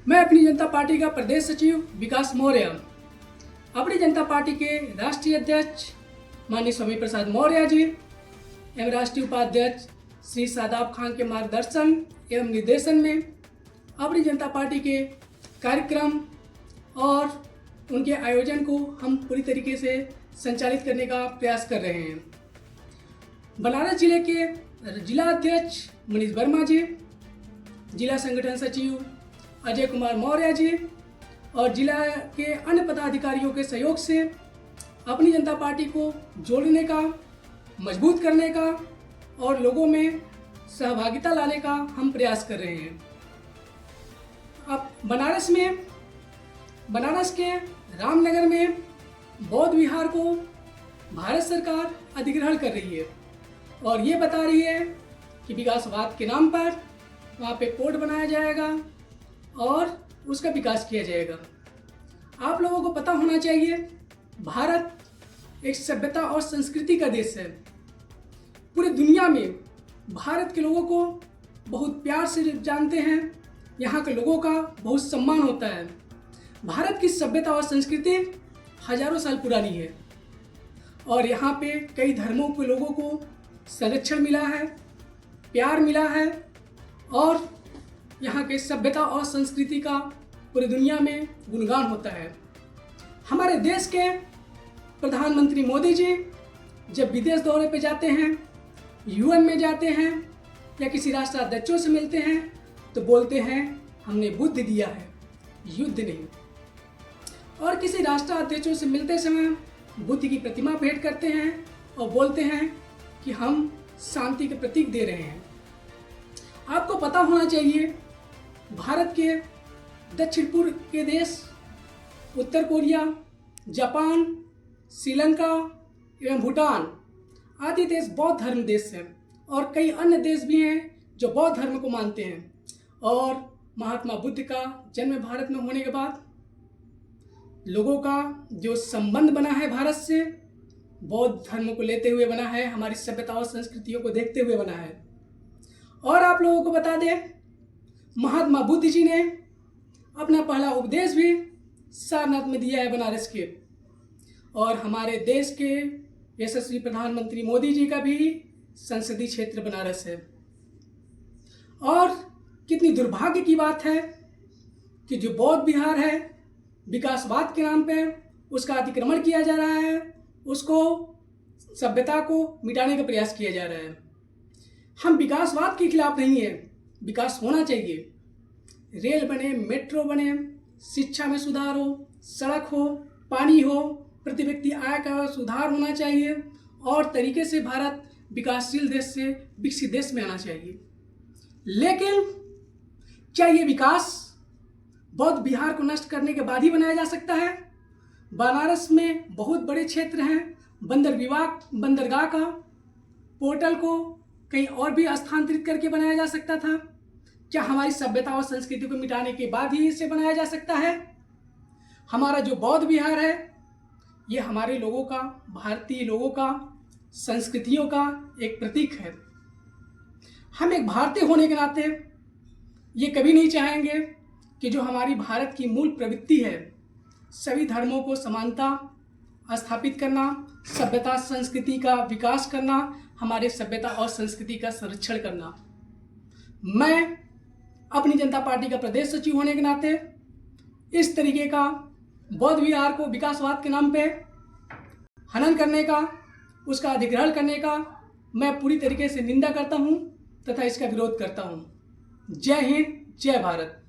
मैं अपनी जनता पार्टी का प्रदेश सचिव विकास मौर्य, अपनी जनता पार्टी के राष्ट्रीय अध्यक्ष माननीय स्वामी प्रसाद मौर्य जी एवं राष्ट्रीय उपाध्यक्ष श्री शादाब खान के मार्गदर्शन एवं निर्देशन में अपनी जनता पार्टी के कार्यक्रम और उनके आयोजन को हम पूरी तरीके से संचालित करने का प्रयास कर रहे हैं। बनारस जिले के जिला अध्यक्ष मनीष वर्मा जी, जिला संगठन सचिव अजय कुमार मौर्य जी और जिला के अन्य पदाधिकारियों के सहयोग से अपनी जनता पार्टी को जोड़ने का, मजबूत करने का और लोगों में सहभागिता लाने का हम प्रयास कर रहे हैं। अब बनारस के रामनगर में बौद्ध विहार को भारत सरकार अधिग्रहण कर रही है और ये बता रही है कि विकासवाद के नाम पर वहाँ पे पोर्ट बनाया जाएगा और उसका विकास किया जाएगा। आप लोगों को पता होना चाहिए, भारत एक सभ्यता और संस्कृति का देश है। पूरी दुनिया में भारत के लोगों को बहुत प्यार से जानते हैं, यहाँ के लोगों का बहुत सम्मान होता है। भारत की सभ्यता और संस्कृति हजारों साल पुरानी है और यहाँ पे कई धर्मों के लोगों को संरक्षण मिला है, प्यार मिला है और यहाँ के सभ्यता और संस्कृति का पूरी दुनिया में गुणगान होता है। हमारे देश के प्रधानमंत्री मोदी जी जब विदेश दौरे पे जाते हैं, यूएन में जाते हैं या किसी राष्ट्राध्यक्षों से मिलते हैं तो बोलते हैं हमने बुद्ध दिया है, युद्ध नहीं। और किसी राष्ट्राध्यक्षों से मिलते समय बुद्ध की प्रतिमा भेंट करते हैं और बोलते हैं कि हम शांति के प्रतीक दे रहे हैं। आपको पता होना चाहिए, भारत के दक्षिण पूर्व के देश उत्तर कोरिया, जापान, श्रीलंका एवं भूटान आदि देश बौद्ध धर्म देश हैं और कई अन्य देश भी हैं जो बौद्ध धर्म को मानते हैं। और महात्मा बुद्ध का जन्म भारत में होने के बाद लोगों का जो संबंध बना है भारत से, बौद्ध धर्म को लेते हुए बना है, हमारी सभ्यता और संस्कृतियों को देखते हुए बना है। और आप लोगों को बता दें, महात्मा बुद्ध जी ने अपना पहला उपदेश भी सारनाथ में दिया है बनारस के। और हमारे देश के यशस्वी प्रधानमंत्री मोदी जी का भी संसदीय क्षेत्र बनारस है। और कितनी दुर्भाग्य की बात है कि जो बौद्ध विहार है, विकासवाद के नाम पे उसका अतिक्रमण किया जा रहा है, उसको सभ्यता को मिटाने का प्रयास किया जा रहा है। हम विकासवाद के खिलाफ नहीं है, विकास होना चाहिए। रेल बने, मेट्रो बने, शिक्षा में सुधार हो, सड़क हो, पानी हो, प्रति व्यक्ति आय का सुधार होना चाहिए और तरीके से भारत विकासशील देश से विकसित देश में आना चाहिए। लेकिन क्या ये विकास बौद्ध विहार को नष्ट करने के बाद ही बनाया जा सकता है? बनारस में बहुत बड़े क्षेत्र हैं, बंदरगाह का पोर्टल को कहीं और भी स्थानांतरित करके बनाया जा सकता था। क्या हमारी सभ्यता और संस्कृति को मिटाने के बाद ही इसे बनाया जा सकता है? हमारा जो बौद्ध विहार है, ये हमारे लोगों का, भारतीय लोगों का, संस्कृतियों का एक प्रतीक है। हम एक भारतीय होने के नाते ये कभी नहीं चाहेंगे कि जो हमारी भारत की मूल प्रवृत्ति है, सभी धर्मों को समानता स्थापित करना, सभ्यता संस्कृति का विकास करना, हमारे सभ्यता और संस्कृति का संरक्षण करना। मैं अपनी जनता पार्टी का प्रदेश सचिव होने के नाते इस तरीके का बौद्ध विहार को विकासवाद के नाम पे हनन करने का, उसका अधिग्रहण करने का मैं पूरी तरीके से निंदा करता हूं तथा इसका विरोध करता हूं। जय हिंद, जय भारत।